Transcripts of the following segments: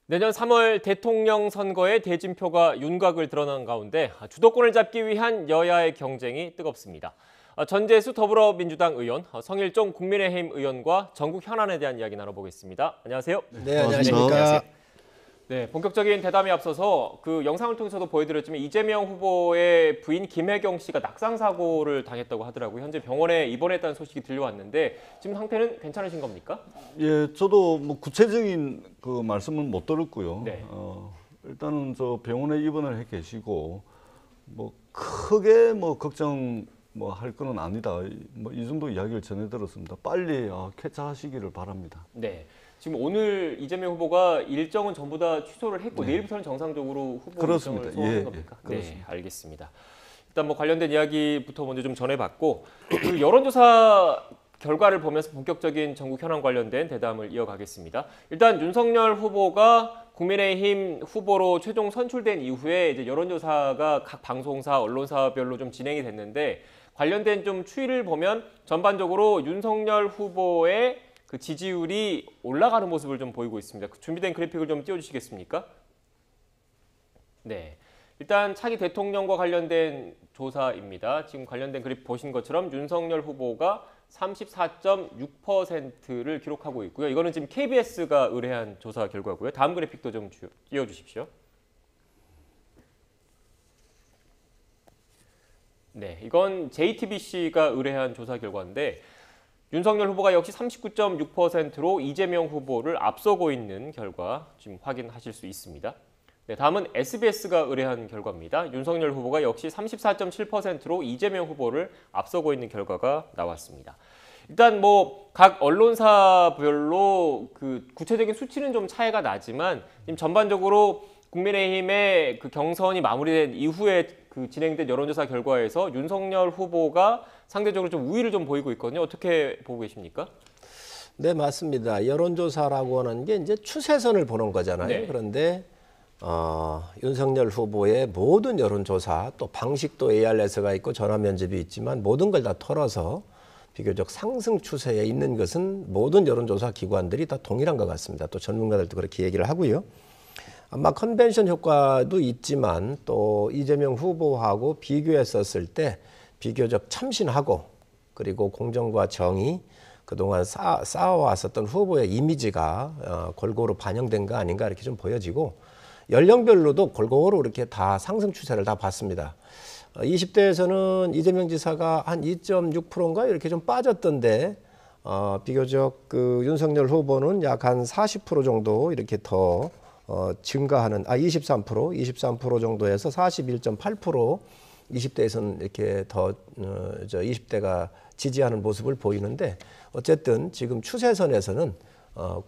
내년 3월 대통령 선거의 대진표가 윤곽을 드러난 가운데 주도권을 잡기 위한 여야의 경쟁이 뜨겁습니다. 전재수 더불어민주당 의원, 성일종 국민의힘 의원과 전국 현안에 대한 이야기 나눠보겠습니다. 안녕하세요. 네, 안녕하십니까. 네, 본격적인 대담에 앞서서 그 영상을 통해서도 보여드렸지만 이재명 후보의 부인 김혜경 씨가 낙상 사고를 당했다고 하더라고요. 현재 병원에 입원했다는 소식이 들려왔는데 지금 상태는 괜찮으신 겁니까? 예, 저도 뭐 구체적인 그 말씀은 못 들었고요. 네. 일단은 저 병원에 입원을 해 계시고 뭐 크게 뭐 걱정 뭐 할 거는 아니다. 뭐 이 정도 이야기를 전해 들었습니다. 빨리 쾌차하시기를 바랍니다. 네. 지금 오늘 이재명 후보가 일정은 전부 다 취소를 했고 네. 내일부터는 정상적으로 후보 그렇습니다. 일정을 소화하는 예, 겁니까? 예, 그렇습니다. 네, 알겠습니다. 일단 뭐 관련된 이야기부터 먼저 좀 전해봤고 그 여론조사 결과를 보면서 본격적인 전국 현안 관련된 대담을 이어가겠습니다. 일단 윤석열 후보가 국민의힘 후보로 최종 선출된 이후에 이제 여론조사가 각 방송사, 언론사별로 좀 진행이 됐는데 관련된 좀 추이를 보면 전반적으로 윤석열 후보의 그 지지율이 올라가는 모습을 좀 보이고 있습니다. 준비된 그래픽을 좀 띄워주시겠습니까? 네, 일단 차기 대통령과 관련된 조사입니다. 지금 관련된 그래픽 보신 것처럼 윤석열 후보가 34.6%를 기록하고 있고요. 이거는 지금 KBS가 의뢰한 조사 결과고요. 다음 그래픽도 좀 띄워주십시오. 네, 이건 JTBC가 의뢰한 조사 결과인데 윤석열 후보가 역시 39.6%로 이재명 후보를 앞서고 있는 결과 지금 확인하실 수 있습니다. 네, 다음은 SBS가 의뢰한 결과입니다. 윤석열 후보가 역시 34.7%로 이재명 후보를 앞서고 있는 결과가 나왔습니다. 일단 뭐 각 언론사별로 그 구체적인 수치는 좀 차이가 나지만 지금 전반적으로 국민의힘의 그 경선이 마무리된 이후에 그 진행된 여론조사 결과에서 윤석열 후보가 상대적으로 좀 우위를 좀 보이고 있거든요. 어떻게 보고 계십니까? 네, 맞습니다. 여론조사라고 하는 게 이제 추세선을 보는 거잖아요. 네. 그런데 윤석열 후보의 모든 여론조사, 또 방식도 ARS가 있고 전화 면접이 있지만 모든 걸 다 털어서 비교적 상승 추세에 있는 것은 모든 여론조사 기관들이 다 동일한 것 같습니다. 또 전문가들도 그렇게 얘기를 하고요. 아마 컨벤션 효과도 있지만 또 이재명 후보하고 비교했었을 때 비교적 참신하고 그리고 공정과 정의 그동안 쌓아왔었던 후보의 이미지가 골고루 반영된 거 아닌가 이렇게 좀 보여지고 연령별로도 골고루 이렇게 다 상승 추세를 다 봤습니다. 20대에서는 이재명 지사가 한 2.6%인가 이렇게 좀 빠졌던데 비교적 그 윤석열 후보는 약 한 40% 정도 이렇게 더 증가하는 23% 정도에서 41.8% 20대에서는 이렇게 더 20대가 지지하는 모습을 보이는데 어쨌든 지금 추세선에서는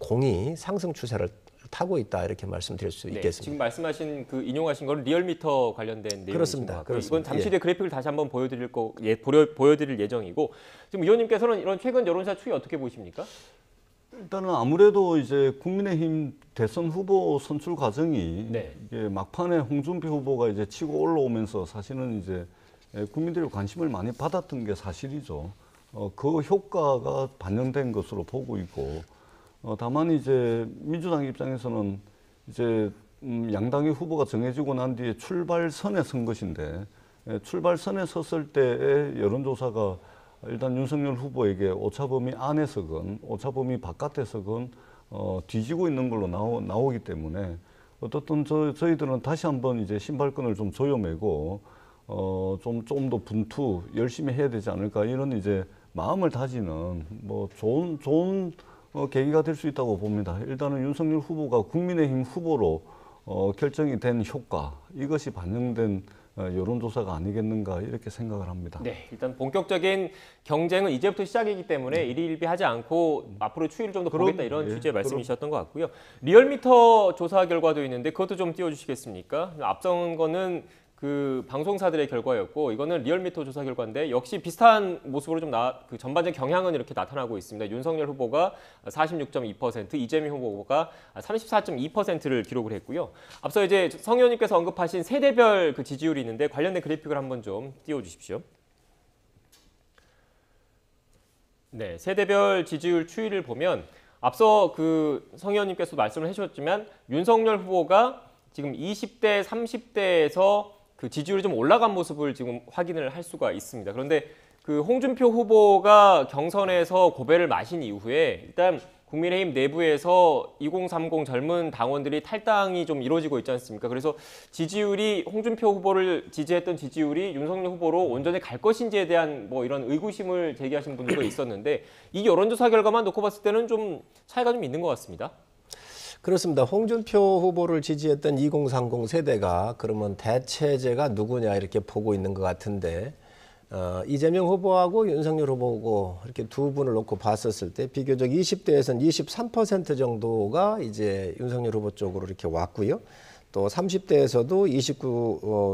공이 상승 추세를 타고 있다 이렇게 말씀드릴 수 있겠습니다. 지금 말씀하신 그 인용하신 건 리얼미터 관련된 내용이신 그렇습니다. 것 같고요. 그렇습니다. 이건 잠시 뒤에 그래픽을 다시 한번 보여드릴 예정이고 지금 의원님께서는 이런 최근 여론조사 추이 어떻게 보십니까? 일단은 아무래도 이제 국민의힘 대선 후보 선출 과정이 네. 이게 막판에 홍준표 후보가 이제 치고 올라오면서 사실은 이제 국민들의 관심을 많이 받았던 게 사실이죠. 그 효과가 반영된 것으로 보고 있고, 다만 이제 민주당 입장에서는 이제 양당의 후보가 정해지고 난 뒤에 출발선에 선 것인데 출발선에 섰을 때의 여론조사가 일단 윤석열 후보에게 오차범위 안에서건 오차범위 바깥에서건 뒤지고 있는 걸로 나오기 때문에 어떻든 저희들은 다시 한번 이제 신발끈을 좀 조여매고 좀 더 분투 열심히 해야 되지 않을까 이런 이제 마음을 다지는 뭐 좋은 계기가 될 수 있다고 봅니다. 일단은 윤석열 후보가 국민의힘 후보로 결정이 된 효과 이것이 반영된 여론조사가 아니겠는가 이렇게 생각을 합니다. 네, 일단 본격적인 경쟁은 이제부터 시작이기 때문에 일희일비하지 않고 앞으로 추이를 좀 더 보겠다 이런 취지의 말씀이셨던 것 같고요. 리얼미터 조사 결과도 있는데 그것도 좀 띄워주시겠습니까? 앞선 거는 그 방송사들의 결과였고 이거는 리얼미터 조사 결과인데 역시 비슷한 모습으로 좀 그 전반적 경향은 이렇게 나타나고 있습니다. 윤석열 후보가 46.2%, 이재명 후보가 34.2%를 기록을 했고요. 앞서 이제 성 의원님께서 언급하신 세대별 그 지지율이 있는데 관련된 그래픽을 한번 좀 띄워주십시오. 네, 세대별 지지율 추이를 보면 앞서 성 의원님께서 말씀을 해주셨지만 윤석열 후보가 지금 20대, 30대에서 그 지지율이 좀 올라간 모습을 지금 확인을 할 수가 있습니다. 그런데 홍준표 후보가 경선에서 고배를 마신 이후에 일단 국민의힘 내부에서 2030 젊은 당원들이 탈당이 좀 이루어지고 있지 않습니까? 그래서 지지율이 홍준표 후보를 지지했던 지지율이 윤석열 후보로 온전히 갈 것인지에 대한 뭐 이런 의구심을 제기하신 분들도 있었는데 이 여론조사 결과만 놓고 봤을 때는 좀 차이가 좀 있는 것 같습니다. 그렇습니다. 홍준표 후보를 지지했던 2030 세대가 그러면 대체제가 누구냐 이렇게 보고 있는 것 같은데 이재명 후보하고 윤석열 후보고 이렇게 두 분을 놓고 봤었을 때 비교적 20대에서는 23% 정도가 이제 윤석열 후보 쪽으로 이렇게 왔고요. 또 30대에서도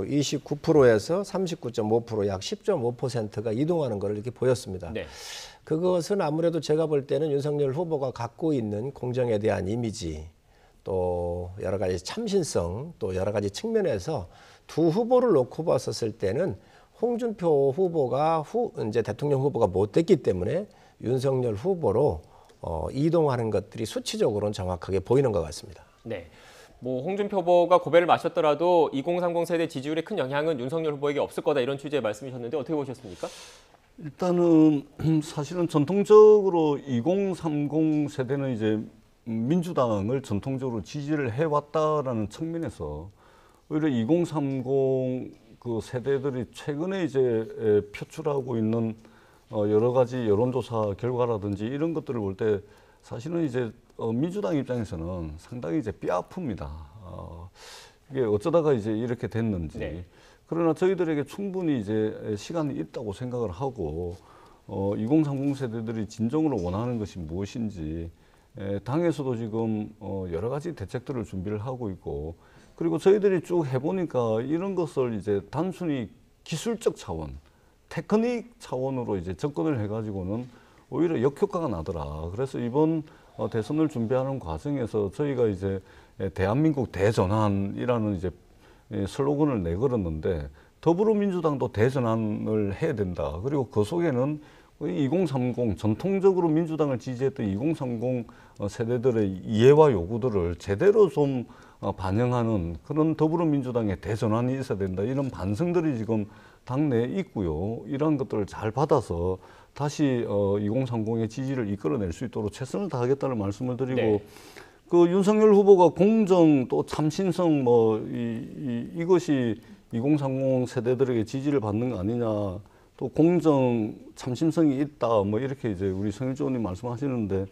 29%에서 39.5% 약 10.5%가 이동하는 걸 이렇게 보였습니다. 네. 그것은 아무래도 제가 볼 때는 윤석열 후보가 갖고 있는 공정에 대한 이미지 또 여러 가지 참신성 또 여러 가지 측면에서 두 후보를 놓고 봤었을 때는 홍준표 후보가 이제 대통령 후보가 못 됐기 때문에 윤석열 후보로 이동하는 것들이 수치적으로는 정확하게 보이는 것 같습니다. 네. 뭐 홍준표 후보가 고배를 마셨더라도 2030 세대 지지율에 큰 영향은 윤석열 후보에게 없을 거다 이런 취지의 말씀이셨는데 어떻게 보셨습니까? 일단은 사실은 전통적으로 2030 세대는 이제 민주당을 전통적으로 지지를 해왔다라는 측면에서 오히려 2030 그 세대들이 최근에 이제 표출하고 있는 여러 가지 여론조사 결과라든지 이런 것들을 볼 때 사실은 이제 민주당 입장에서는 상당히 이제 뼈아픕니다. 이게 어쩌다가 이제 이렇게 됐는지. 네. 그러나 저희들에게 충분히 이제 시간이 있다고 생각을 하고 2030 세대들이 진정으로 원하는 것이 무엇인지 당에서도 지금 여러 가지 대책들을 준비를 하고 있고 그리고 저희들이 쭉 해보니까 이런 것을 이제 단순히 기술적 차원, 테크닉 차원으로 이제 접근을 해가지고는 오히려 역효과가 나더라. 그래서 이번 대선을 준비하는 과정에서 저희가 이제 대한민국 대전환이라는 이제 슬로건을 내걸었는데 더불어민주당도 대전환을 해야 된다. 그리고 그 속에는 2030 전통적으로 민주당을 지지했던 2030 세대들의 이해와 요구들을 제대로 좀 반영하는 그런 더불어민주당의 대전환이 있어야 된다. 이런 반성들이 지금 당내에 있고요. 이런 것들을 잘 받아서 다시 2030의 지지를 이끌어낼 수 있도록 최선을 다하겠다는 말씀을 드리고 네. 그 윤석열 후보가 공정 또 참신성 이것이 2030 세대들에게 지지를 받는 거 아니냐. 또 공정 참신성이 있다. 뭐 이렇게 이제 우리 성일조 의원님 말씀하시는데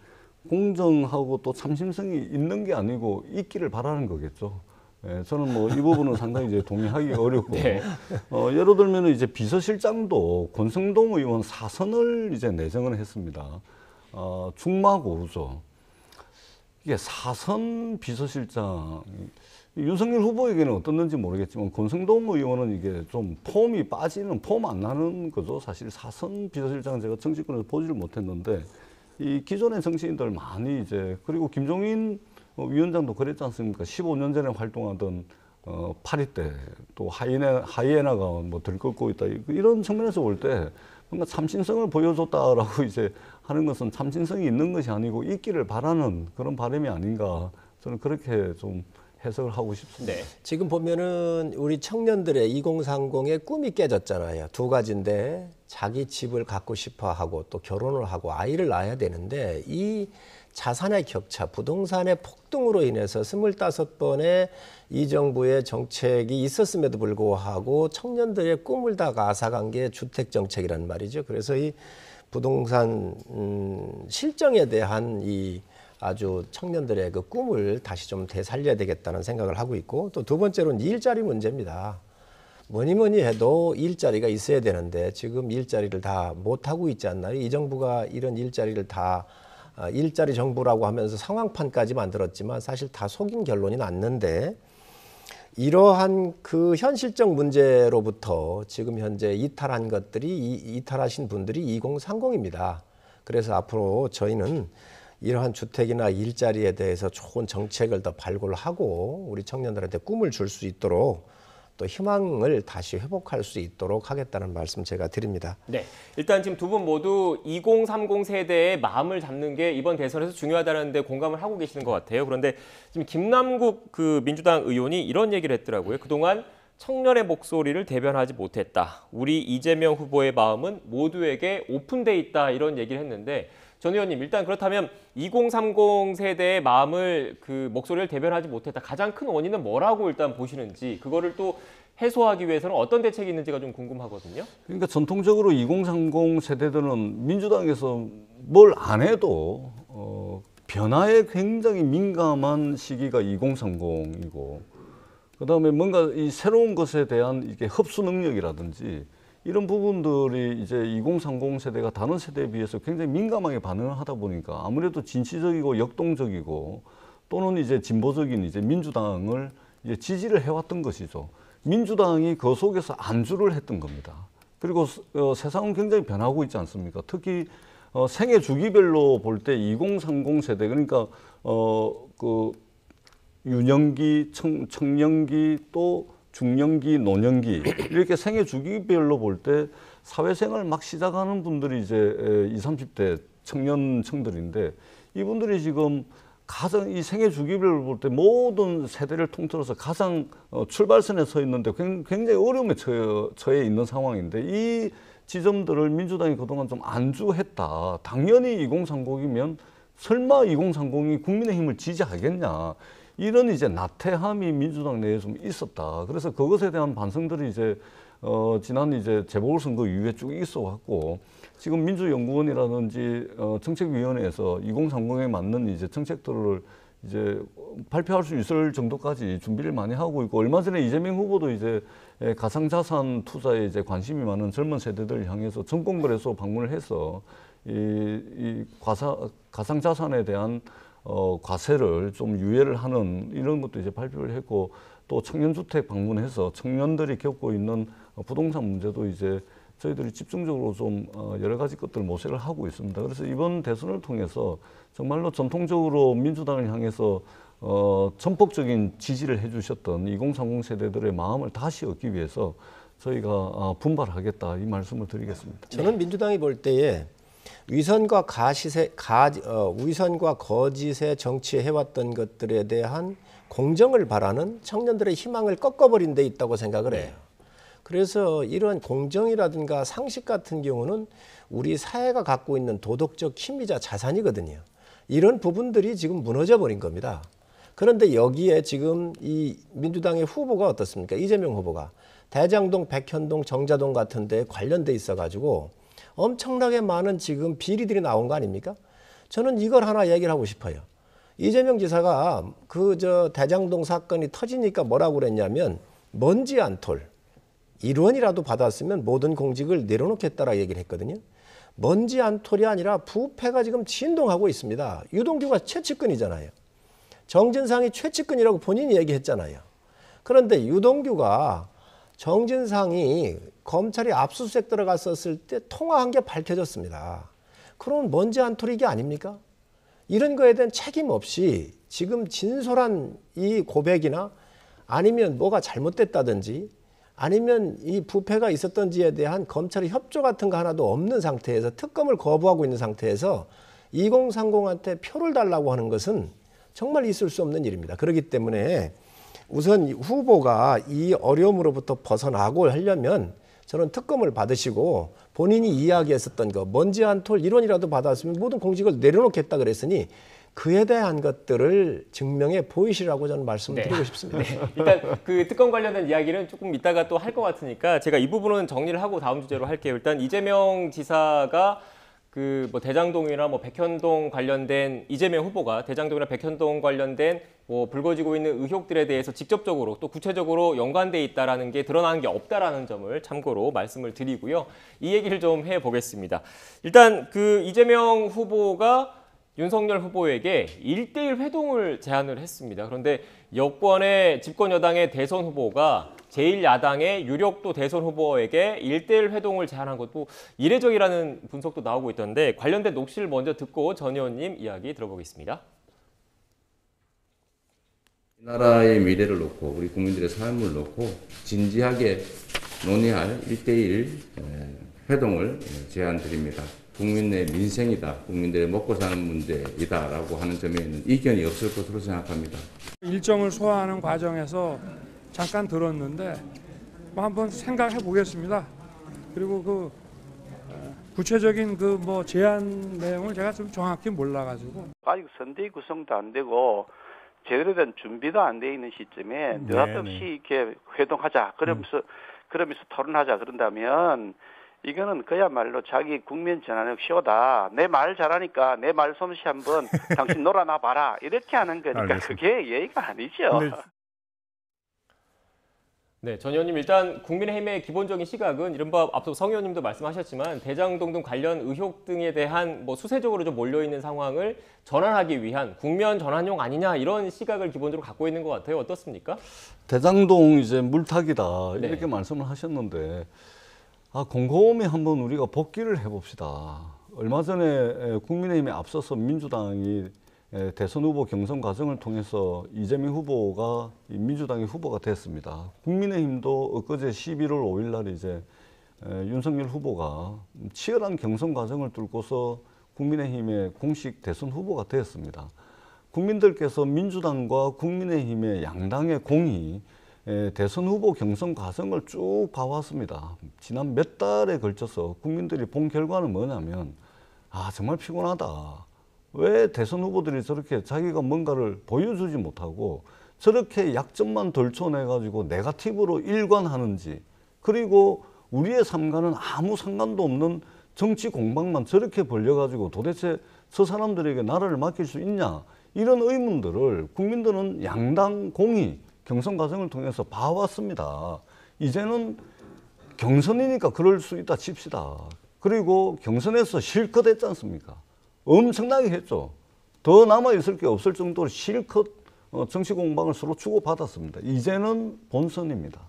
공정하고 또 참신성이 있는 게 아니고 있기를 바라는 거겠죠. 예, 저는 뭐 이 부분은 상당히 이제 동의하기 어렵고 네. 예를 들면 이제 비서실장도 권성동 의원 사선을 이제 내정을 했습니다. 중마고우죠. 이게 사선 비서실장 윤석열 후보에게는 어떻는지 모르겠지만 권성동 의원은 이게 좀 폼이 빠지는 폼 안 나는 거죠. 사실 사선 비서실장은 제가 정치권에서 보지를 못했는데 이 기존의 정치인들 많이 이제 그리고 김종인 위원장도 그랬지 않습니까? 15년 전에 활동하던 파리 때 또 하이에나가 뭐 들끓고 있다 이런 측면에서 볼 때 뭔가 참신성을 보여줬다라고 이제 하는 것은 참신성이 있는 것이 아니고 있기를 바라는 그런 바람이 아닌가 저는 그렇게 좀 해석을 하고 싶습니다. 네. 지금 보면은 우리 청년들의 2030의 꿈이 깨졌잖아요. 두 가지인데 자기 집을 갖고 싶어 하고 또 결혼을 하고 아이를 낳아야 되는데 이 자산의 격차, 부동산의 폭등으로 인해서 25번의 이 정부의 정책이 있었음에도 불구하고 청년들의 꿈을 다 앗아간 게 주택 정책이란 말이죠. 그래서 이 부동산 실정에 대한 이 아주 청년들의 그 꿈을 다시 좀 되살려야 되겠다는 생각을 하고 있고 또 두 번째로는 일자리 문제입니다. 뭐니 해도 일자리가 있어야 되는데 지금 일자리를 다 못하고 있지 않나요? 이 정부가 이런 일자리를 다 일자리 정부라고 하면서 상황판까지 만들었지만 사실 다 속인 결론이 났는데 이러한 그 현실적 문제로부터 지금 현재 이탈한 것들이 이탈하신 분들이 2030입니다. 그래서 앞으로 저희는 이러한 주택이나 일자리에 대해서 좋은 정책을 더 발굴하고 우리 청년들한테 꿈을 줄 수 있도록 또 희망을 다시 회복할 수 있도록 하겠다는 말씀 제가 드립니다. 네, 일단 지금 두 분 모두 2030 세대의 마음을 잡는 게 이번 대선에서 중요하다는 데 공감을 하고 계시는 것 같아요. 그런데 지금 김남국 그 민주당 의원이 이런 얘기를 했더라고요. 그동안 청년의 목소리를 대변하지 못했다. 우리 이재명 후보의 마음은 모두에게 오픈돼 있다. 이런 얘기를 했는데 전 의원님, 일단 그렇다면 2030 세대의 마음을 그 목소리를 대변하지 못했다. 가장 큰 원인은 뭐라고 일단 보시는지, 그거를 또 해소하기 위해서는 어떤 대책이 있는지가 좀 궁금하거든요. 그러니까 전통적으로 2030 세대들은 민주당에서 뭘 안 해도 변화에 굉장히 민감한 시기가 2030이고, 그다음에 뭔가 이 새로운 것에 대한 이게 흡수 능력이라든지 이런 부분들이 이제 2030 세대가 다른 세대에 비해서 굉장히 민감하게 반응을 하다 보니까 아무래도 진취적이고 역동적이고 또는 이제 진보적인 이제 민주당을 이제 지지를 해왔던 것이죠. 민주당이 그 속에서 안주를 했던 겁니다. 그리고 세상은 굉장히 변하고 있지 않습니까? 특히 생애 주기별로 볼 때 2030 세대, 그러니까 그 유년기, 청년기, 또 중년기, 노년기 이렇게 생애 주기별로 볼 때 사회생활 막 시작하는 분들이 이제 20, 30대 청년층들인데, 이분들이 지금 가장 이 생애 주기별로 볼 때 모든 세대를 통틀어서 가장 출발선에 서 있는데 굉장히 어려움에 처해 있는 상황인데, 이 지점들을 민주당이 그동안 좀 안주했다. 당연히 2030이면 설마 2030이 국민의힘을 지지하겠냐. 이런 이제 나태함이 민주당 내에 좀 있었다. 그래서 그것에 대한 반성들이 이제 지난 이제 재보궐선거 이후에 쭉 있어왔고, 지금 민주연구원이라든지 정책위원회에서 2030에 맞는 이제 정책들을 이제 발표할 수 있을 정도까지 준비를 많이 하고 있고, 얼마 전에 이재명 후보도 이제 가상자산 투자에 이제 관심이 많은 젊은 세대들을 향해서 정권거래소 방문을 해서 이 가상자산에 대한 과세를 좀 유예를 하는 이런 것도 이제 발표를 했고, 또 청년주택 방문해서 청년들이 겪고 있는 부동산 문제도 이제 저희들이 집중적으로 좀 여러 가지 것들 모색을 하고 있습니다. 그래서 이번 대선을 통해서 정말로 전통적으로 민주당을 향해서 전폭적인 지지를 해주셨던 2030 세대들의 마음을 다시 얻기 위해서 저희가 분발하겠다, 이 말씀을 드리겠습니다. 저는 민주당이 볼 때에 위선과 거짓의 정치에 해왔던 것들에 대한 공정을 바라는 청년들의 희망을 꺾어버린 데 있다고 생각을 해요. 그래서 이런 공정이라든가 상식 같은 경우는 우리 사회가 갖고 있는 도덕적 힘이자 자산이거든요. 이런 부분들이 지금 무너져 버린 겁니다. 그런데 여기에 지금 이 민주당의 후보가 어떻습니까? 이재명 후보가 대장동, 백현동, 정자동 같은 데 관련돼 있어가지고 엄청나게 많은 지금 비리들이 나온 거 아닙니까? 저는 이걸 하나 얘기를 하고 싶어요. 이재명 지사가 대장동 사건이 터지니까 뭐라고 그랬냐면, 먼지 한 톨 1원이라도 받았으면 모든 공직을 내려놓겠다라고 얘기를 했거든요. 먼지 한 톨이 아니라 부패가 지금 진동하고 있습니다. 유동규가 최측근이잖아요. 정진상이 최측근이라고 본인이 얘기했잖아요. 그런데 유동규가 정진상이 검찰이 압수수색 들어갔었을 때 통화한 게 밝혀졌습니다. 그럼 먼지 한 톨이 이게 아닙니까? 이런 거에 대한 책임 없이 지금 진솔한 이 고백이나 아니면 뭐가 잘못됐다든지 아니면 이 부패가 있었던지에 대한 검찰의 협조 같은 거 하나도 없는 상태에서 특검을 거부하고 있는 상태에서 2030한테 표를 달라고 하는 것은 정말 있을 수 없는 일입니다. 그렇기 때문에 우선 후보가 이 어려움으로부터 벗어나고 하려면 저는 특검을 받으시고 본인이 이야기했었던 거 먼지 한 톨 1원이라도 받았으면 모든 공직을 내려놓겠다 그랬으니 그에 대한 것들을 증명해 보이시라고 저는 말씀을 드리고 싶습니다. 네. 일단 그 특검 관련된 이야기는 조금 이따가 또 할 것 같으니까 제가 이 부분은 정리를 하고 다음 주제로 할게요. 일단 이재명 지사가 그 뭐 대장동이나 뭐 백현동 관련된, 이재명 후보가 대장동이나 백현동 관련된 뭐 불거지고 있는 의혹들에 대해서 직접적으로 또 구체적으로 연관돼 있다라는 게 드러나는 게 없다라는 점을 참고로 말씀을 드리고요. 이 얘기를 좀 해보겠습니다. 일단 그 이재명 후보가 윤석열 후보에게 1대1 회동을 제안을 했습니다. 그런데 여권의 집권 여당의 대선 후보가 제1야당의 유력도 대선 후보에게 1대1 회동을 제안한 것도 이례적이라는 분석도 나오고 있던데, 관련된 녹취를 먼저 듣고 전 의원님 이야기 들어보겠습니다. 나라의 미래를 놓고 우리 국민들의 삶을 놓고 진지하게 논의할 1대1 회동을 제안드립니다. 국민의 민생이다, 국민들의 먹고 사는 문제이다라고 하는 점에는 이견이 없을 것으로 생각합니다. 일정을 소화하는 과정에서 잠깐 들었는데 뭐 한번 생각해 보겠습니다. 그리고 그 구체적인 그 뭐 제안 내용을 제가 좀 정확히 몰라가지고 아직 선대위 구성도 안 되고 제대로 된 준비도 안 돼 있는 시점에 느닷없이 이렇게 회동하자 그러면서 토론하자 그런다면 이거는 그야말로 자기 국면 전환의 쇼다. 내 말 잘하니까 내 말 솜씨 한번 당신 놀아나 봐라. 이렇게 하는 거니까 알겠습니다. 그게 예의가 아니죠. 네, 전 의원님 일단 국민의힘의 기본적인 시각은 이른바 앞서 성 의원님도 말씀하셨지만 대장동 등 관련 의혹 등에 대한 뭐 수세적으로 좀 몰려있는 상황을 전환하기 위한 국면 전환용 아니냐 이런 시각을 기본적으로 갖고 있는 것 같아요. 어떻습니까? 대장동 이제 물타기다 네. 이렇게 말씀을 하셨는데 곰곰이 한번 우리가 복기를 해봅시다. 얼마 전에 국민의힘에 앞서서 민주당이 대선 후보 경선 과정을 통해서 이재명 후보가 민주당의 후보가 됐습니다. 국민의힘도 엊그제 11월 5일 날 이제 윤석열 후보가 치열한 경선 과정을 뚫고서 국민의힘의 공식 대선 후보가 되었습니다. 국민들께서 민주당과 국민의힘의 양당의 공이 대선 후보 경선 과정을 쭉 봐왔습니다. 지난 몇 달에 걸쳐서 국민들이 본 결과는 뭐냐면 정말 피곤하다. 왜 대선 후보들이 저렇게 자기가 뭔가를 보여주지 못하고 저렇게 약점만 덜쳐내가지고 네거티브로 일관하는지, 그리고 우리의 삶과는 아무 상관도 없는 정치 공방만 저렇게 벌려가지고 도대체 저 사람들에게 나라를 맡길 수 있냐, 이런 의문들을 국민들은 양당 공히 경선 과정을 통해서 봐왔습니다. 이제는 경선이니까 그럴 수 있다 칩시다. 그리고 경선에서 실컷 했지 않습니까? 엄청나게 했죠. 더 남아있을 게 없을 정도로 실컷 정치 공방을 서로 주고받았습니다. 이제는 본선입니다.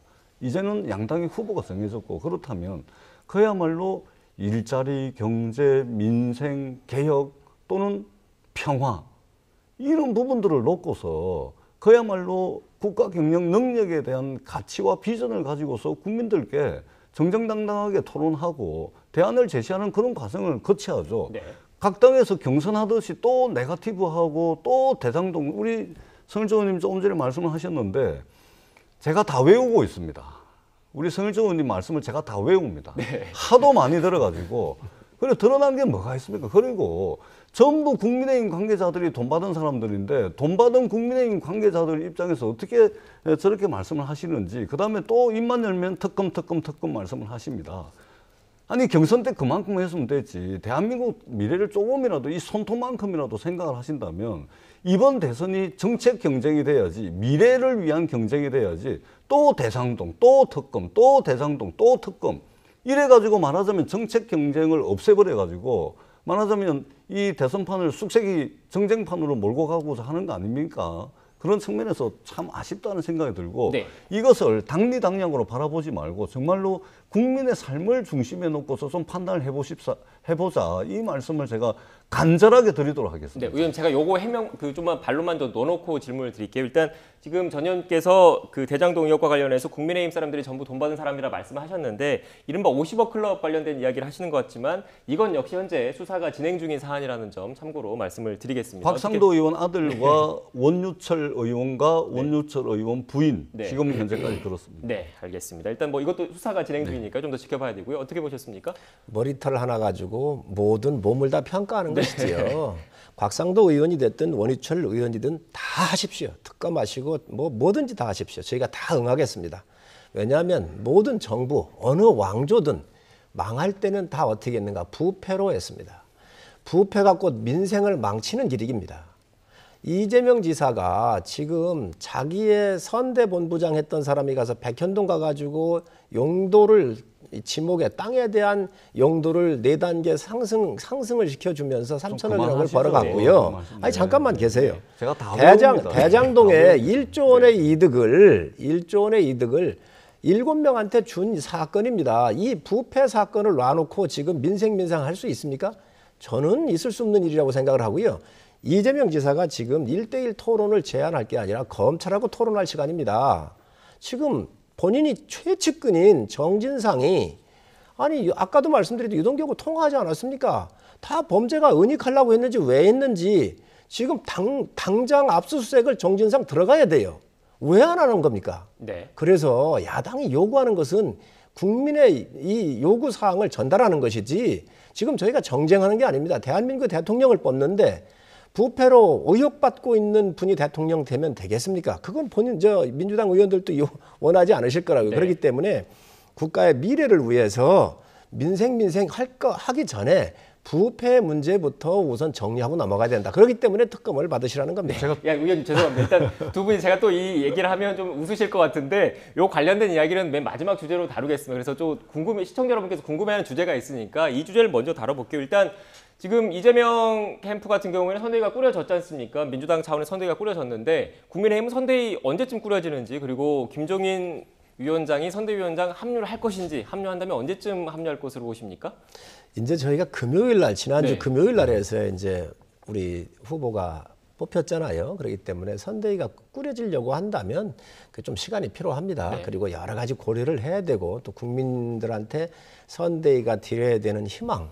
이제는 양당의 후보가 정해졌고, 그렇다면 그야말로 일자리, 경제, 민생, 개혁 또는 평화, 이런 부분들을 놓고서 그야말로 국가 경영 능력에 대한 가치와 비전을 가지고서 국민들께 정정당당하게 토론하고 대안을 제시하는 그런 과정을 거쳐야죠. 네. 각 당에서 경선하듯이 또 네거티브하고 또 대장동, 우리 성일조 의원님 조금 전에 말씀을 하셨는데 제가 다 외우고 있습니다. 우리 성일조 의원님 말씀을 제가 다 외웁니다. 네. 하도 많이 들어가지고. 그리고 드러난 게 뭐가 있습니까? 그리고 전부 국민의힘 관계자들이 돈 받은 사람들인데 돈 받은 국민의힘 관계자들 입장에서 어떻게 저렇게 말씀을 하시는지, 그 다음에 또 입만 열면 특검 말씀을 하십니다. 아니 경선 때 그만큼 했으면 됐지. 대한민국 미래를 조금이라도 이 손톱만큼이라도 생각을 하신다면 이번 대선이 정책 경쟁이 돼야지, 미래를 위한 경쟁이 돼야지, 또 대장동, 또 특검, 또 대장동, 또 특검, 이래가지고 말하자면 정책 경쟁을 없애버려가지고 말하자면 이 대선판을 쑥색이 정쟁판으로 몰고 가고자 하는 거 아닙니까? 그런 측면에서 참 아쉽다는 생각이 들고, 네. 이것을 당리당략으로 바라보지 말고 정말로 국민의 삶을 중심에 놓고서 좀 판단을 해보자, 이 말씀을 제가 간절하게 드리도록 하겠습니다. 네, 의원님 제가 요거 해명 좀만 반론만 더 넣어놓고 질문을 드릴게요. 일단 지금 전 의원께서 그 대장동 의혹과 관련해서 국민의힘 사람들이 전부 돈 받은 사람이라 말씀하셨는데 이른바 50억 클럽 관련된 이야기를 하시는 것 같지만 이건 역시 현재 수사가 진행 중인 사안이라는 점 참고로 말씀을 드리겠습니다. 박상도 의원 아들과 원유철 의원과 원유철 의원 부인, 네. 지금 현재까지 그렇습니다. 네, 알겠습니다. 일단 뭐 이것도 수사가 진행 중이니까 좀 더 지켜봐야 되고요. 어떻게 보셨습니까? 머리털 하나 가지고 모든 몸을 다 평가하는 것이지요. 곽상도 의원이 됐든 원유철 의원이든 다 하십시오. 특검하시고 뭐든지 다 하십시오. 저희가 다 응하겠습니다. 왜냐하면 모든 정부, 어느 왕조든 망할 때는 다 어떻게 했는가? 부패로 했습니다. 부패가 곧 민생을 망치는 일입니다. 이재명 지사가 지금 자기의 선대본부장 했던 사람이 가서 백현동 가가지고 용도를 지목에 땅에 대한 용도를 4단계 상승을 시켜주면서 3천억이라는 걸 벌어갔고요. 아니 잠깐만 계세요. 제가 다 외웁니다. 대장동에 1조 원의 이득을 7명한테 준 사건입니다. 이 부패 사건을 놔놓고 지금 민생 할 수 있습니까? 저는 있을 수 없는 일이라고 생각을 하고요. 이재명 지사가 지금 1대1 토론을 제안할 게 아니라 검찰하고 토론할 시간입니다. 지금 본인이 최측근인 정진상이 아니 아까도 말씀드렸듯이 유동규하고 통화하지 않았습니까? 다 범죄가 은닉하려고 했는지 왜 했는지 지금 당장 압수수색을 정진상 들어가야 돼요. 왜 안 하는 겁니까? 네. 그래서 야당이 요구하는 것은 국민의 이 요구 사항을 전달하는 것이지 지금 저희가 정쟁하는 게 아닙니다. 대한민국 대통령을 뽑는데 부패로 의혹받고 있는 분이 대통령 되면 되겠습니까? 그건 본인 민주당 의원들도 원하지 않으실 거라고요. 네. 그렇기 때문에 국가의 미래를 위해서 민생 하기 전에 부패 문제부터 우선 정리하고 넘어가야 된다. 그렇기 때문에 특검을 받으시라는 겁니다. 야, 의원님 죄송합니다. 일단 두 분이 제가 또 이 얘기를 하면 좀 웃으실 것 같은데 요 관련된 이야기는 맨 마지막 주제로 다루겠습니다. 그래서 좀 시청자 여러분께서 궁금해하는 주제가 있으니까 이 주제를 먼저 다뤄볼게요. 일단 지금 이재명 캠프 같은 경우에는 선대위가 꾸려졌지 않습니까? 민주당 차원의 선대위가 꾸려졌는데 국민의힘은 선대위 언제쯤 꾸려지는지 그리고 김종인 위원장이 선대위원장 합류를 할 것인지 합류한다면 언제쯤 합류할 것으로 보십니까? 이제 저희가 금요일 날 지난주 네. 금요일 날에서 이제 우리 후보가 뽑혔잖아요. 그렇기 때문에 선대위가 꾸려지려고 한다면 그 좀 시간이 필요합니다. 네. 그리고 여러 가지 고려를 해야 되고 또 국민들한테 선대위가 드려야 되는 희망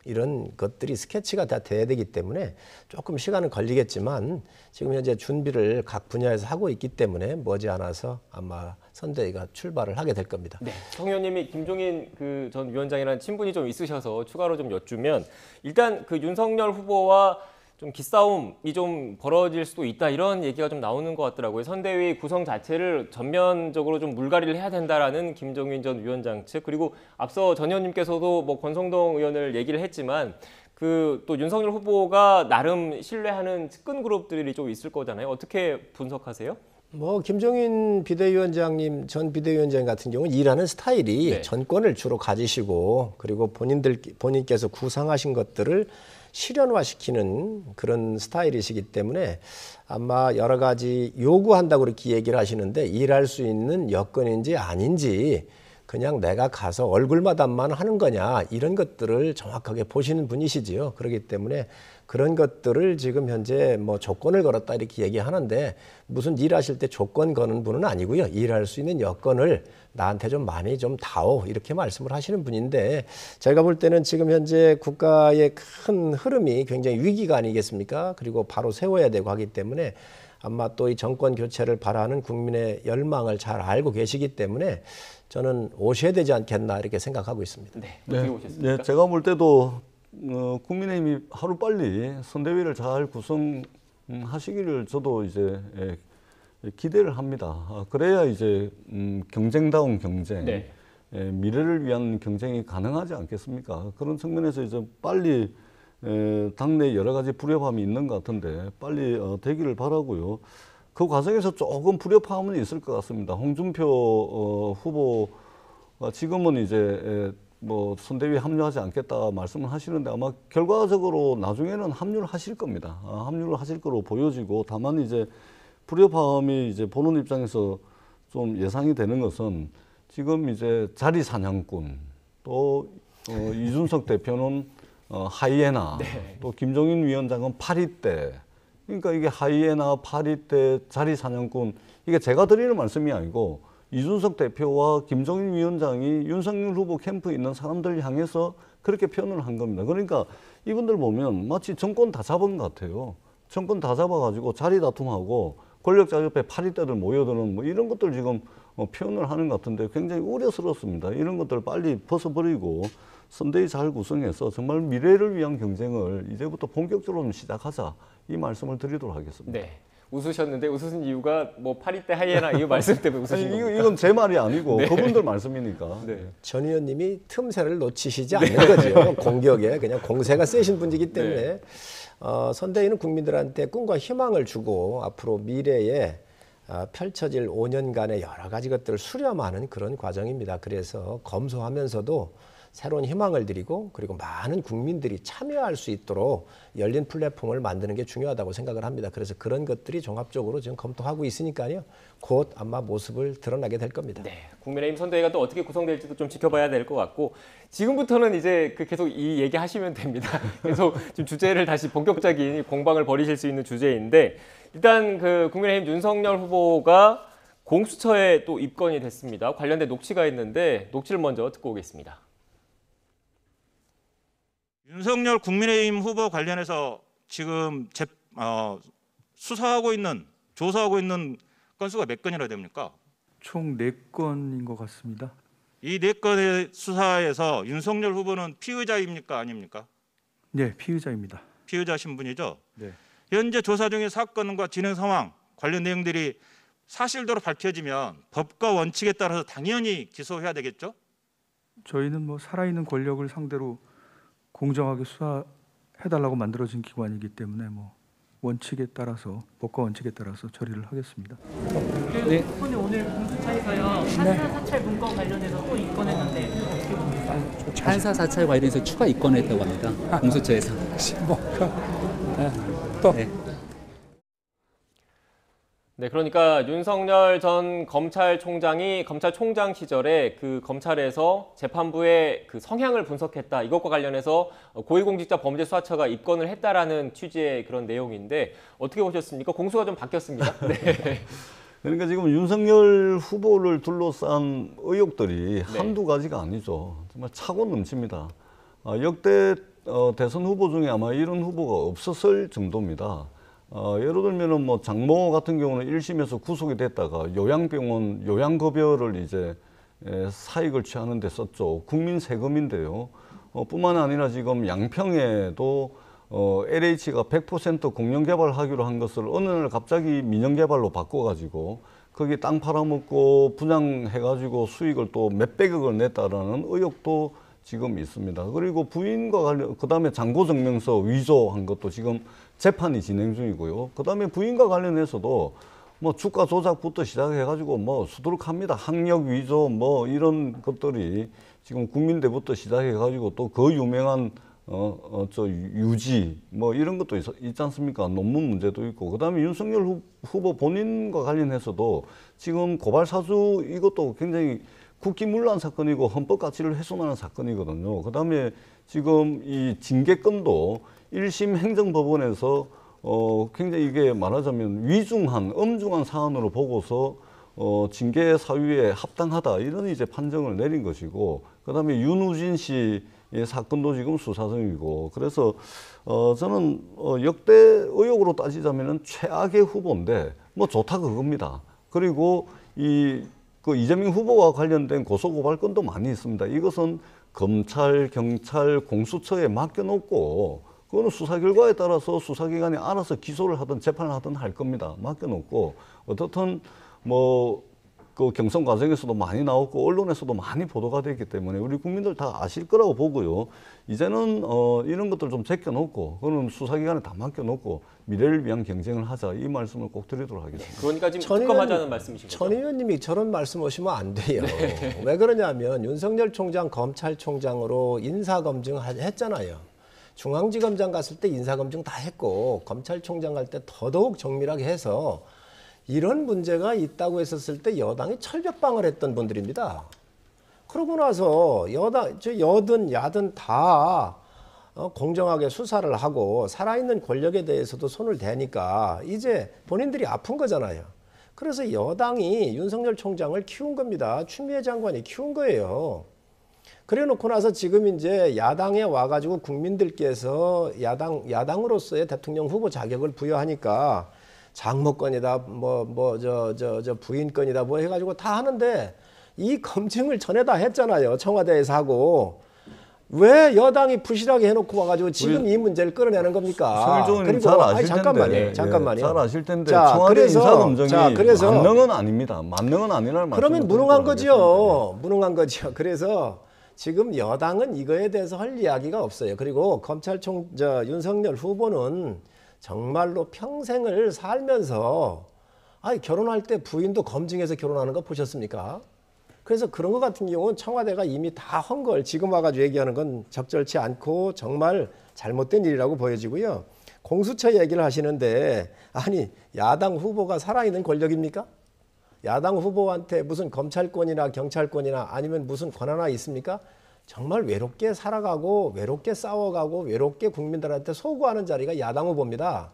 이런 것들이 스케치가 다 돼야 되기 때문에 조금 시간은 걸리겠지만 지금 현재 준비를 각 분야에서 하고 있기 때문에 머지않아서 아마 선대위가 출발을 하게 될 겁니다. 네. 성 의원님이 김종인 그 전 위원장이라는 친분이 좀 있으셔서 추가로 좀 여쭈면 일단 그 윤석열 후보와 좀 기싸움이 좀 벌어질 수도 있다 이런 얘기가 좀 나오는 것 같더라고요. 선대위 구성 자체를 전면적으로 좀 물갈이를 해야 된다라는 김종인 전 위원장 측 그리고 앞서 전 의원님께서도 뭐 권성동 의원을 얘기를 했지만 그 또 윤석열 후보가 나름 신뢰하는 측근 그룹들이 좀 있을 거잖아요. 어떻게 분석하세요? 뭐 김종인 비대위원장님 전 비대위원장 같은 경우는 일하는 스타일이 네. 전권을 주로 가지시고 그리고 본인께서 구상하신 것들을 실현화시키는 그런 스타일이시기 때문에 아마 여러 가지 요구한다고 그렇게 얘기를 하시는데 일할 수 있는 여건인지 아닌지 그냥 내가 가서 얼굴마담만 하는 거냐 이런 것들을 정확하게 보시는 분이시지요. 그렇기 때문에 그런 것들을 지금 현재 뭐 조건을 걸었다 이렇게 얘기하는데 무슨 일하실 때 조건 거는 분은 아니고요. 일할 수 있는 여건을 나한테 좀 많이 좀 다오 이렇게 말씀을 하시는 분인데 제가 볼 때는 지금 현재 국가의 큰 흐름이 굉장히 위기가 아니겠습니까? 그리고 바로 세워야 되고 하기 때문에 아마 또 이 정권 교체를 바라는 국민의 열망을 잘 알고 계시기 때문에 저는 오셔야 되지 않겠나 이렇게 생각하고 있습니다. 네. 어떻게 보셨습니까? 네, 제가 볼 때도 국민의힘이 하루 빨리 선대위를 잘 구성하시기를 저도 이제 기대를 합니다. 그래야 이제 경쟁다운 경쟁, 네. 미래를 위한 경쟁이 가능하지 않겠습니까? 그런 측면에서 이제 빨리 당내 여러 가지 불협화음이 있는 것 같은데 빨리 되기를 바라고요. 그 과정에서 조금 불협화음은 있을 것 같습니다. 홍준표 후보가 지금은 이제 뭐 선대위 합류하지 않겠다 말씀을 하시는데 아마 결과적으로 나중에는 합류를 하실 겁니다. 합류를 하실 거로 보여지고 다만 이제 불협화음이 이제 보는 입장에서 좀 예상이 되는 것은 지금 이제 자리 사냥꾼 또 이준석 대표는 하이에나 네. 또 김종인 위원장은 파리떼 그러니까 이게 하이에나 파리떼 자리 사냥꾼 이게 제가 드리는 말씀이 아니고 이준석 대표와 김종인 위원장이 윤석열 후보 캠프에 있는 사람들 향해서 그렇게 표현을 한 겁니다. 그러니까 이분들 보면 마치 정권 다 잡은 것 같아요. 정권 다 잡아가지고 자리 다툼하고 권력자 옆에 파리떼들 모여드는 뭐 이런 것들 지금 표현을 하는 것 같은데 굉장히 우려스럽습니다. 이런 것들 빨리 벗어버리고 선대위 잘 구성해서 정말 미래를 위한 경쟁을 이제부터 본격적으로 좀 시작하자 이 말씀을 드리도록 하겠습니다. 네. 웃으셨는데 웃으신 이유가 뭐 파리떼 하이에나 이 말씀 때문에 웃으신 아니, 겁니까? 이건 제 말이 아니고 네. 그분들 말씀이니까. 네. 전 의원님이 틈새를 놓치시지 않는 거죠. 공격에 그냥 공세가 세신 분이기 때문에 선대위는 국민들한테 꿈과 희망을 주고 앞으로 미래에 펼쳐질 5년간의 여러 가지 것들을 수렴하는 그런 과정입니다. 그래서 검소하면서도 새로운 희망을 드리고 그리고 많은 국민들이 참여할 수 있도록 열린 플랫폼을 만드는 게 중요하다고 생각을 합니다. 그래서 그런 것들이 종합적으로 지금 검토하고 있으니까요. 곧 아마 모습을 드러나게 될 겁니다. 네, 국민의힘 선대위가 또 어떻게 구성될지도 좀 지켜봐야 될 것 같고 지금부터는 이제 계속 이 얘기 하시면 됩니다. 계속 지금 주제를 다시 본격적인 공방을 벌이실 수 있는 주제인데 일단 그 국민의힘 윤석열 후보가 공수처에 또 입건이 됐습니다. 관련된 녹취가 있는데 녹취를 먼저 듣고 오겠습니다. 윤석열 국민의힘 후보 관련해서 지금 수사하고 있는 조사하고 있는 건수가 몇 건이나 됩니까? 총 4건인 것 같습니다. 이 4건의 수사에서 윤석열 후보는 피의자입니까 아닙니까? 네, 피의자입니다. 피의자 신분이죠. 네. 현재 조사 중인 사건과 진행 상황 관련 내용들이 사실대로 밝혀지면 법과 원칙에 따라서 당연히 기소해야 되겠죠? 저희는 뭐 살아있는 권력을 상대로 공정하게 수사해달라고 만들어진 기관이기 때문에 뭐 원칙에 따라서 법과 원칙에 따라서 처리를 하겠습니다. 네. 손이 오늘 공수처에서요 판사 사찰 문건 관련해서 또 입건했는데 어떻게 봅니까? 판사 사찰 관련해서 추가 입건했다고 합니다. 공수처에서. 네, 그러니까 윤석열 전 검찰총장이 검찰총장 시절에 그 검찰에서 재판부의 그 성향을 분석했다. 이것과 관련해서 고위공직자범죄수사처가 입건을 했다라는 취지의 그런 내용인데 어떻게 보셨습니까? 공수가 좀 바뀌었습니다. 네. 그러니까 지금 윤석열 후보를 둘러싼 의혹들이 한두 가지가 아니죠. 정말 차고 넘칩니다. 역대 대선 후보 중에 아마 이런 후보가 없었을 정도입니다. 예를 들면은 뭐 장모 같은 경우는 1심에서 구속이 됐다가 요양병원 요양급여를 이제 사익을 취하는 데 썼죠. 국민 세금인데요. 뿐만 아니라 지금 양평에도 LH가 100% 공영개발하기로 한 것을 어느 날 갑자기 민영개발로 바꿔가지고 거기 땅 팔아먹고 분양해가지고 수익을 또 몇백억을 냈다라는 의혹도 지금 있습니다. 그리고 부인과 관련, 그 다음에 잔고증명서 위조한 것도 지금 재판이 진행 중이고요. 그 다음에 부인과 관련해서도 뭐 주가 조작부터 시작해가지고 뭐 수두룩합니다. 학력 위조 뭐 이런 것들이 지금 국민대부터 시작해가지고 또 그 유명한 유지 뭐 이런 것도 있지 않습니까? 논문 문제도 있고 그 다음에 윤석열 후보 본인과 관련해서도 지금 고발 사주 이것도 굉장히 국기문란 사건이고 헌법 가치를 훼손하는 사건이거든요. 그 다음에 지금 이 징계건도 1심 행정법원에서 굉장히 이게 말하자면 위중한 엄중한 사안으로 보고서 징계 사유에 합당하다 이런 이제 판정을 내린 것이고 그 다음에 윤우진 씨의 사건도 지금 수사 중이고 그래서 저는 역대 의혹으로 따지자면은 최악의 후보인데 뭐 좋다 그겁니다. 그리고 그 이재명 후보와 관련된 고소고발건도 많이 있습니다. 이것은 검찰, 경찰, 공수처에 맡겨놓고 그거는 수사 결과에 따라서 수사기관이 알아서 기소를 하든 재판을 하든 할 겁니다. 맡겨놓고 어떻든 뭐 그 경선 과정에서도 많이 나왔고 언론에서도 많이 보도가 됐기 때문에 우리 국민들 다 아실 거라고 보고요. 이제는 이런 것들 좀 제껴놓고 그거는 수사기관에 다 맡겨놓고 미래를 위한 경쟁을 하자 이 말씀을 꼭 드리도록 하겠습니다. 그러니까 지금 특검하자는 말씀이신 거죠? 천 의원님이 저런 말씀 하시면 안 돼요. 네. 왜 그러냐면 윤석열 총장 검찰총장으로 인사검증 했잖아요. 중앙지검장 갔을 때 인사검증 다 했고 검찰총장 갈 때 더더욱 정밀하게 해서 이런 문제가 있다고 했었을 때 여당이 철벽방을 했던 분들입니다. 그러고 나서 여든 야든 다 공정하게 수사를 하고 살아있는 권력에 대해서도 손을 대니까 이제 본인들이 아픈 거잖아요. 그래서 여당이 윤석열 총장을 키운 겁니다. 추미애 장관이 키운 거예요. 그래 놓고 나서 지금 이제 야당에 와가지고 국민들께서 야당으로서의 대통령 후보 자격을 부여하니까 장모권이다, 부인권이다, 뭐 해가지고 다 하는데 이 검증을 전에 다 했잖아요. 청와대에서 하고. 왜 여당이 부실하게 해놓고 와가지고 지금 이 문제를 끌어내는 겁니까? 그리고 잘 아실 잠깐만요. 잠깐만요. 잘 아실 텐데 자, 청와대 인사검증이 만능은 아닙니다. 만능은 아니라는 말씀. 그러면 무능한 거죠. 무능한 거죠. 그래서 지금 여당은 이거에 대해서 할 이야기가 없어요. 그리고 윤석열 후보는 정말로 평생을 살면서 결혼할 때 부인도 검증해서 결혼하는 거 보셨습니까? 그래서 그런 것 같은 경우는 청와대가 이미 다 한 걸 지금 와가지고 얘기하는 건 적절치 않고 정말 잘못된 일이라고 보여지고요. 공수처 얘기를 하시는데 아니 야당 후보가 살아있는 권력입니까? 야당 후보한테 무슨 검찰권이나 경찰권이나 아니면 무슨 권한이 있습니까? 정말 외롭게 살아가고 외롭게 싸워가고 외롭게 국민들한테 소구하는 자리가 야당 후보입니다.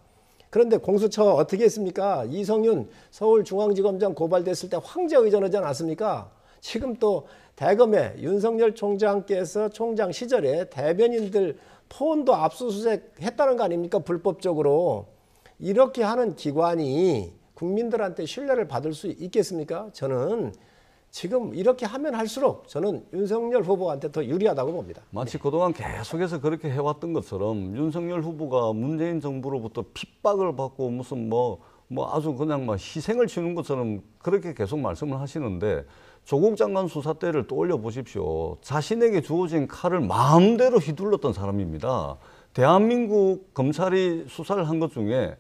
그런데 공수처 어떻게 했습니까? 이성윤 서울중앙지검장 고발됐을 때 황제 의전하지 않았습니까? 지금 또 대검에 윤석열 총장께서 총장 시절에 대변인들 폰도 압수수색 했다는 거 아닙니까? 불법적으로. 이렇게 하는 기관이 국민들한테 신뢰를 받을 수 있겠습니까? 저는 지금 이렇게 하면 할수록 저는 윤석열 후보한테 더 유리하다고 봅니다. 마치 그동안 계속해서 그렇게 해왔던 것처럼 윤석열 후보가 문재인 정부로부터 핍박을 받고 무슨 뭐 아주 그냥 막 희생을 치는 것처럼 그렇게 계속 말씀을 하시는데 조국 장관 수사 때를 떠올려 보십시오. 자신에게 주어진 칼을 마음대로 휘둘렀던 사람입니다. 대한민국 검찰이 수사를 한 것 중에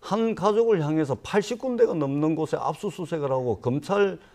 한 가족을 향해서 80군데가 넘는 곳에 압수수색을 하고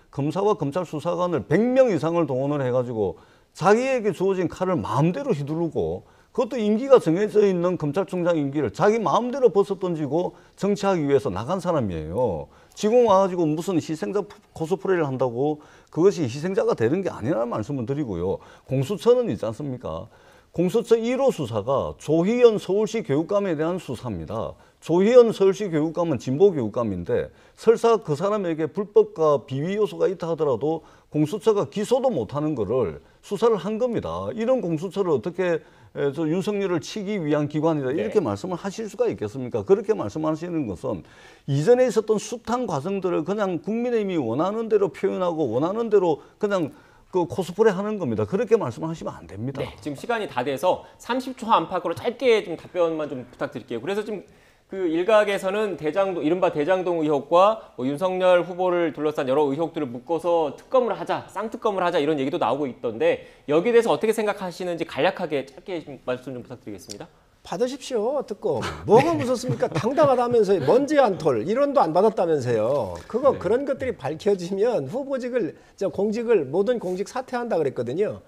검사와 검찰 수사관을 100명 이상을 동원을 해가지고 자기에게 주어진 칼을 마음대로 휘두르고 그것도 임기가 정해져 있는 검찰총장 임기를 자기 마음대로 벗어던지고 정치하기 위해서 나간 사람이에요. 지금 와가지고 무슨 희생자 코스프레를 한다고 그것이 희생자가 되는 게 아니라는 말씀을 드리고요. 공수처는 있지 않습니까? 공수처 1호 수사가 조희연 서울시 교육감에 대한 수사입니다. 조희연 서울시 교육감은 진보 교육감인데 설사 그 사람에게 불법과 비위 요소가 있다 하더라도 공수처가 기소도 못하는 거를 수사를 한 겁니다. 이런 공수처를 어떻게 윤석열을 치기 위한 기관이다 이렇게 말씀을 하실 수가 있겠습니까? 그렇게 말씀하시는 것은 이전에 있었던 숱한 과정들을 그냥 국민의힘이 원하는 대로 표현하고 원하는 대로 그냥 그 코스프레 하는 겁니다. 그렇게 말씀하시면 안 됩니다. 네, 지금 시간이 다 돼서 30초 안팎으로 짧게 좀 답변만 좀 부탁드릴게요. 그래서 지금 그 일각에서는 이른바 대장동 의혹과 윤석열 후보를 둘러싼 여러 의혹들을 묶어서 특검을 하자, 쌍특검을 하자 이런 얘기도 나오고 있던데 여기에 대해서 어떻게 생각하시는지 간략하게 짧게 좀 말씀 좀 부탁드리겠습니다. 받으십시오, 특검. 뭐가 무섭습니까? 당당하다면서요. 먼지 한 톨, 1원도 안 받았다면서요. 그런 것들이 밝혀지면 후보직을, 모든 공직 사퇴한다 그랬거든요.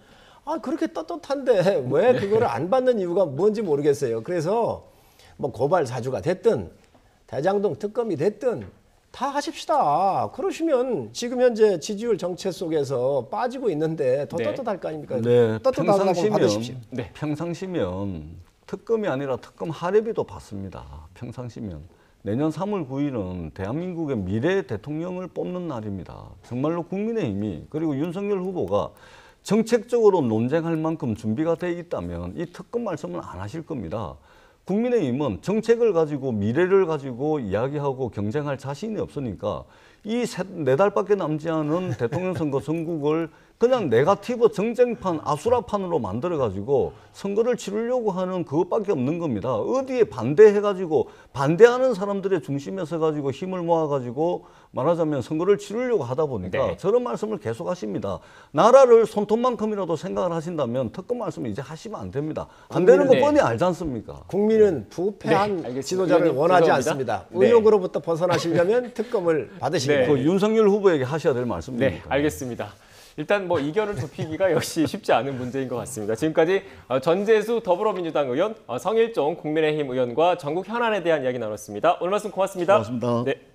아, 그렇게 떳떳한데 왜 그거를 안 받는 이유가 뭔지 모르겠어요. 그래서 뭐 고발 사주가 됐든 대장동 특검이 됐든 다 하십시다. 그러시면 지금 현재 지지율 정체 속에서 빠지고 있는데 더 떳떳할 거 아닙니까? 네, 떳떳하다고 받으십시오. 평상시면 특검이 아니라 특검 할애비도 받습니다. 평상시면. 내년 3월 9일은 대한민국의 미래 대통령을 뽑는 날입니다. 정말로 국민의힘이 그리고 윤석열 후보가 정책적으로 논쟁할 만큼 준비가 돼 있다면 이 특검 말씀은 안 하실 겁니다. 국민의힘은 정책을 가지고 미래를 가지고 이야기하고 경쟁할 자신이 없으니까 이 4달밖에 남지 않은 대통령 선거 전국을 그냥 네거티브 정쟁판, 아수라판으로 만들어가지고 선거를 치르려고 하는 그것밖에 없는 겁니다. 어디에 반대해가지고 반대하는 사람들의 중심에 서가지고 힘을 모아가지고 말하자면 선거를 치르려고 하다 보니까 저런 말씀을 계속 하십니다. 나라를 손톱만큼이라도 생각을 하신다면 특검 말씀 이제 하시면 안 됩니다. 안 되는 거 뻔히 알지 않습니까? 국민은 부패한 지도자를 원하지 않습니다. 의혹으로부터 벗어나시려면 특검을 받으시기 그 윤석열 후보에게 하셔야 될 말씀입니다. 네, 알겠습니다. 일단 뭐 이견을 좁히기가 역시 쉽지 않은 문제인 것 같습니다. 지금까지 전재수 더불어민주당 의원, 성일종 국민의힘 의원과 전국 현안에 대한 이야기 나눴습니다. 오늘 말씀 고맙습니다. 고맙습니다. 네.